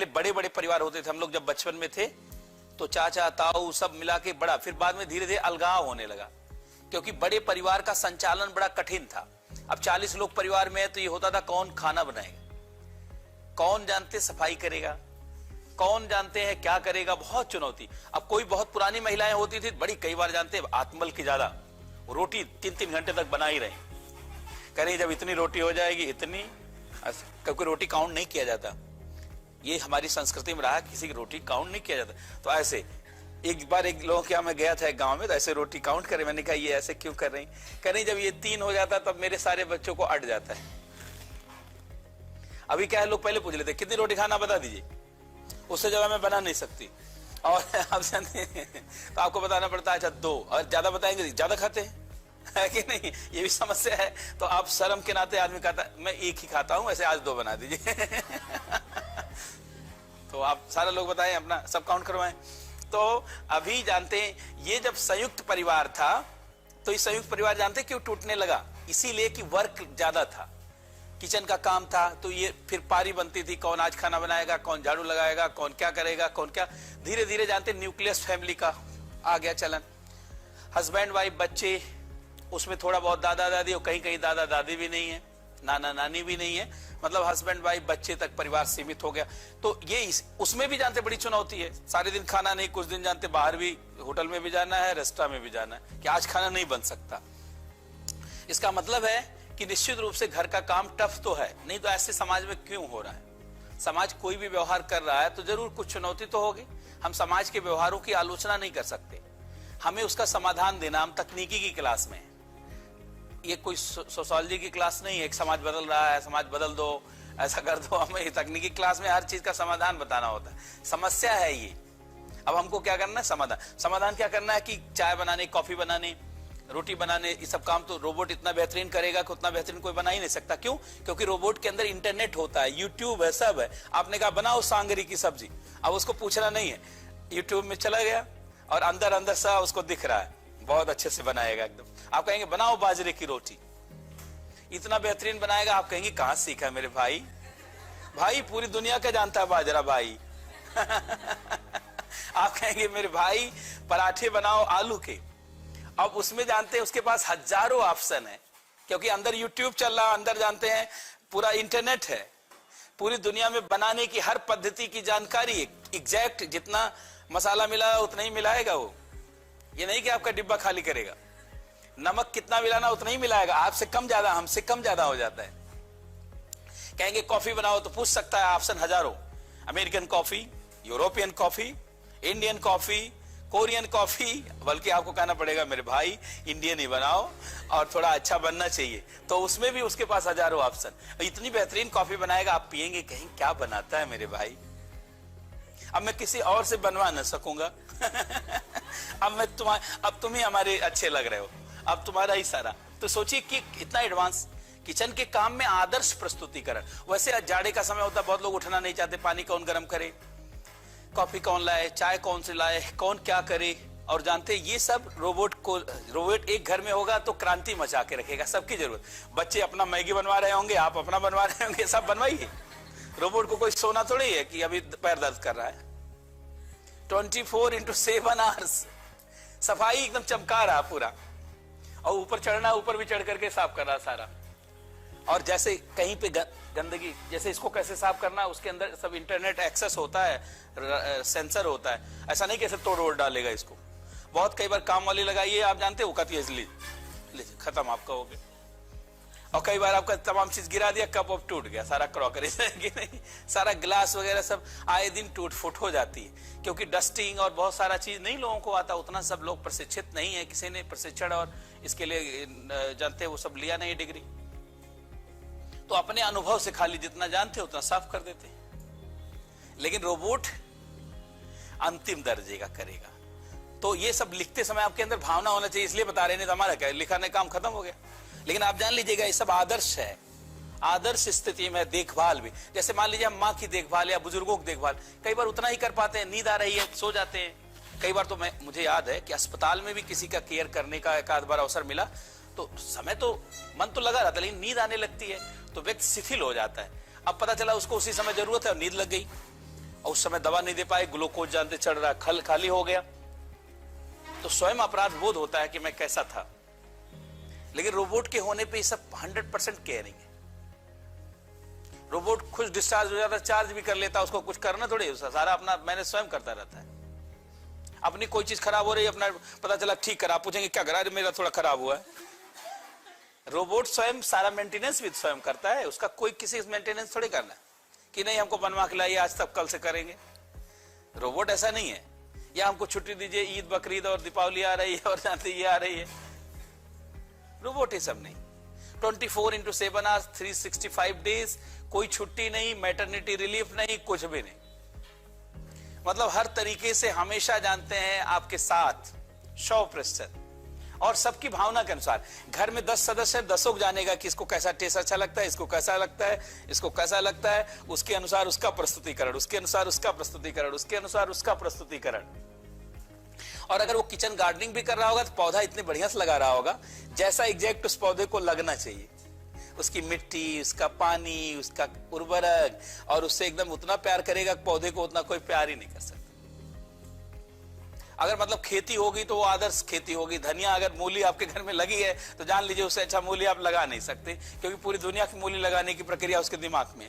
पहले बड़े बड़े परिवार होते थे, हम लोग जब बचपन में थे तो चाचा ताऊ सब मिला के बड़ा, फिर बाद में धीरे धीरे अलगाव होने लगा, क्योंकि बड़े परिवार का संचालन बड़ा कठिन था। अब 40 लोग परिवार में है तो ये होता था कौन खाना बनाएगा, कौन जानते सफाई करेगा, कौन जानते हैं क्या करेगा, बहुत चुनौती। अब कोई बहुत पुरानी महिलाएं होती थी बड़ी, कई बार जानते आत्मबल की ज्यादा, रोटी 3-3 घंटे तक बना ही रहे, कह रही जब इतनी रोटी हो जाएगी इतनी, क्योंकि रोटी काउंट नहीं किया जाता, ये हमारी संस्कृति में रहा, किसी की रोटी काउंट नहीं किया जाता। तो ऐसे एक बार एक लोगों के यहाँ मैं गया था एक गांव में, तो ऐसे रोटी काउंट करे, मैंने कहा ये ऐसे क्यों कर रही, कह रही जब ये 3 हो जाता तब मेरे सारे बच्चों को अट जाता है। अभी क्या है, लोग पहले पूछ लेते कितनी रोटी खाना बता दीजिए, उससे ज्यादा मैं बना नहीं सकती, और आप जानते तो आपको बताना पड़ता है अच्छा 2, और ज्यादा बताएंगे ज्यादा खाते हैं, है कि नहीं, ये भी समस्या है। तो आप शर्म के नाते आदमी कहता मैं एक ही खाता हूं, ऐसे आज 2 बना दीजिए तो आप सारे लोग बताएं, अपना सब काउंट करवाएं। तो अभी जानते हैं ये जब संयुक्त परिवार था, तो इस संयुक्त परिवार जानते क्यों टूटने लगा, इसीलिए कि वर्क ज्यादा था, किचन का काम था, तो ये फिर पारी बनती थी, कौन आज खाना बनाएगा, कौन झाड़ू लगाएगा, कौन क्या करेगा, कौन क्या। धीरे धीरे जानते न्यूक्लियस फैमिली का आ गया चलन, हस्बैंड वाइफ बच्चे, उसमें थोड़ा बहुत दादा दादी, और कहीं कहीं दादा दादी भी नहीं है, नाना नानी भी नहीं है, मतलब हस्बैंड वाइफ बच्चे तक परिवार सीमित हो गया। तो ये उसमें भी जानते बड़ी चुनौती है, सारे दिन खाना नहीं, कुछ दिन जानते बाहर भी, होटल में भी जाना है, रेस्टोरेंट में भी जाना है, कि आज खाना नहीं बन सकता। इसका मतलब है कि निश्चित रूप से घर का काम टफ तो है, नहीं तो ऐसे समाज में क्यों हो रहा है। समाज कोई भी व्यवहार कर रहा है तो जरूर कुछ चुनौती तो होगी, हम समाज के व्यवहारों की आलोचना नहीं कर सकते, हमें उसका समाधान देना। हम तकनीकी की क्लास में, ये कोई सोशियोलॉजी की क्लास नहीं है, एक समाज बदल रहा है, समाज बदल दो, ऐसा कर दो, हमें तकनीकी क्लास में हर चीज का समाधान बताना होता है। समस्या है ये, अब हमको क्या करना है, समाधान क्या करना है कि चाय बनाने, कॉफी बनाने, रोटी बनाने, ये सब काम तो रोबोट इतना बेहतरीन करेगा कि उतना बेहतरीन कोई बना ही नहीं सकता। क्यों? क्योंकि रोबोट के अंदर इंटरनेट होता है, यूट्यूब है, सब है। आपने कहा बनाओ सांगरी की सब्जी, अब उसको पूछना नहीं है, यूट्यूब में चला गया और अंदर अंदर सा उसको दिख रहा है, बहुत अच्छे से बनाएगा एकदम। आप कहेंगे बनाओ बाजरे की रोटी, इतना बेहतरीन बनाएगा, आप कहेंगे कहां सीखा है मेरे भाई, भाई पूरी दुनिया का जानता है बाजरा भाई आप कहेंगे मेरे भाई पराठे बनाओ आलू के, अब उसमें जानते हैं उसके पास हजारों ऑप्शन है, क्योंकि अंदर यूट्यूब चल रहा, अंदर जानते हैं पूरा इंटरनेट है, पूरी दुनिया में बनाने की हर पद्धति की जानकारी, एग्जैक्ट जितना मसाला मिला उतना ही मिलाएगा वो, ये नहीं कि आपका डिब्बा खाली करेगा। नमक कितना मिलाना उतना ही मिलाएगा, आपसे कम ज्यादा, हमसे कम ज्यादा हो जाता है। कहेंगे कॉफी बनाओ तो पूछ सकता है, ऑप्शन हजारों, American coffee, European coffee, Indian coffee, Korean coffee, बल्कि आपको कहना पड़ेगा मेरे भाई इंडियन ही बनाओ और थोड़ा अच्छा बनना चाहिए, तो उसमें भी उसके पास हजारों ऑप्शन। इतनी बेहतरीन कॉफी बनाएगा, आप पिएंगे कहीं क्या बनाता है मेरे भाई, अब मैं किसी और से बनवा न सकूंगा अब तुम ही हमारे अच्छे लग रहे हो, अब तुम्हारा ही सारा। तो सोचिए कि इतना एडवांस किचन के काम में आदर्श प्रस्तुतिकरण। वैसे जाड़े का समय होता है, बहुत लोग उठना नहीं चाहते, पानी कौन गर्म करे, कॉफी कौन लाए, चाय कौन से लाए, कौन क्या करे, और जानते ये सब रोबोट एक घर में होगा तो क्रांति मचा के रखेगा, सबकी जरूरत। बच्चे अपना मैगी बनवा रहे होंगे, आप अपना बनवा रहे होंगे, सब बनवाइए। रोबोट को कोई सोना थोड़ी है कि अभी पैर दर्द कर रहा है, 24/7 आवर्स सफाई एकदम चमका रहा पूरा, और ऊपर चढ़ना, ऊपर भी चढ़ करके साफ कर रहा सारा। और जैसे कहीं पे गंदगी, जैसे इसको कैसे साफ करना, उसके अंदर सब इंटरनेट एक्सेस होता है, सेंसर होता है, ऐसा नहीं कैसे तोड़ वोड़ डालेगा इसको। बहुत कई बार काम वाली लगाइए, आप जानते हो कहती है खत्म आपका हो गया, और कई बार आपका तमाम चीज गिरा दिया, कप ऑफ टूट गया, सारा क्रॉकरी नहीं, सारा ग्लास वगैरह सब आए दिन टूट फुट हो जाती है, क्योंकि डस्टिंग और बहुत सारा चीज नहीं लोगों को आता, उतना सब लोग प्रशिक्षित नहीं है, किसी ने प्रशिक्षण और इसके लिए जानते वो सब लिया नहीं डिग्री, तो अपने अनुभव से खाली जितना जानते उतना साफ कर देते। लेकिन रोबोट अंतिम दर्जे का करेगा। तो ये सब लिखते समय आपके अंदर भावना होना चाहिए, इसलिए बता रहे हैं, तो हमारा क्या लिखाने काम खत्म हो गया। लेकिन आप जान लीजिएगा ये सब आदर्श है, आदर्श स्थिति में देखभाल भी। जैसे मान लीजिए हम माँ की देखभाल या बुजुर्गों की देखभाल कई बार उतना ही कर पाते हैं, नींद आ रही है सो जाते हैं। कई बार तो मुझे याद है कि अस्पताल में भी किसी का केयर करने का एक आध बार अवसर मिला, तो समय तो मन तो लगा रहा था, लेकिन नींद आने लगती है तो व्यक्ति शिथिल हो जाता है। अब पता चला उसको उसी समय जरूरत है और नींद लग गई, और उस समय दवा नहीं दे पाए, ग्लूकोज जानते चढ़ रहा, खल खाली हो गया, तो स्वयं अपराध बोध होता है कि मैं कैसा था। लेकिन रोबोट के होने पे ये सब 100% केयरिंग है। रोबोट खुद डिस्चार्ज हो जाता, चार्ज भी कर लेता, उसको कुछ करना थोड़ी, सारा अपना मैंने स्वयं करता रहता है। अपनी कोई चीज खराब हो रही है, अपना पता चला ठीक करा, पूछेंगे क्या करा, मेरा थोड़ा खराब हुआ है। रोबोट स्वयं सारा मेंटेनेंस भी स्वयं करता है, उसका कोई किसी मेंटेनेंस थोड़ी करना है कि नहीं हमको बनवा के लाइए आज तक कल से करेंगे। रोबोट ऐसा नहीं है, या हमको छुट्टी दीजिए, ईद बकरीद और दीपावली आ रही है और जानते ये आ रही है। रोबोट ये सब नहीं, 24/7 आवर्स 365 डेज, कोई छुट्टी नहीं, मैटरनिटी रिलीफ नहीं, कुछ भी नहीं। मतलब हर तरीके से हमेशा जानते हैं आपके साथ 100%, और सबकी भावना के अनुसार। घर में 10 सदस्य हैं, 10 को जानेगा कि इसको कैसा टेस्ट अच्छा लगता है, इसको कैसा लगता है, इसको कैसा लगता है, उसके अनुसार उसका प्रस्तुतिकरण, उसके अनुसार उसका प्रस्तुतिकरण, उसके अनुसार उसका प्रस्तुतिकरण। और अगर वो किचन गार्डनिंग भी कर रहा होगा तो पौधा इतने बढ़िया से लगा रहा होगा जैसा एग्जैक्ट उस पौधे को लगना चाहिए। उसकी मिट्टी, उसका पानी, उसका उर्वरक, और उससे एकदम उतना प्यार करेगा पौधे को उतना कोई प्यार ही नहीं कर सकता। अगर मतलब खेती होगी तो वो आदर्श खेती होगी। धनिया अगर मूली आपके घर में लगी है तो जान लीजिए उससे अच्छा मूली आप लगा नहीं सकते, क्योंकि पूरी दुनिया की मूली लगाने की प्रक्रिया उसके दिमाग में है।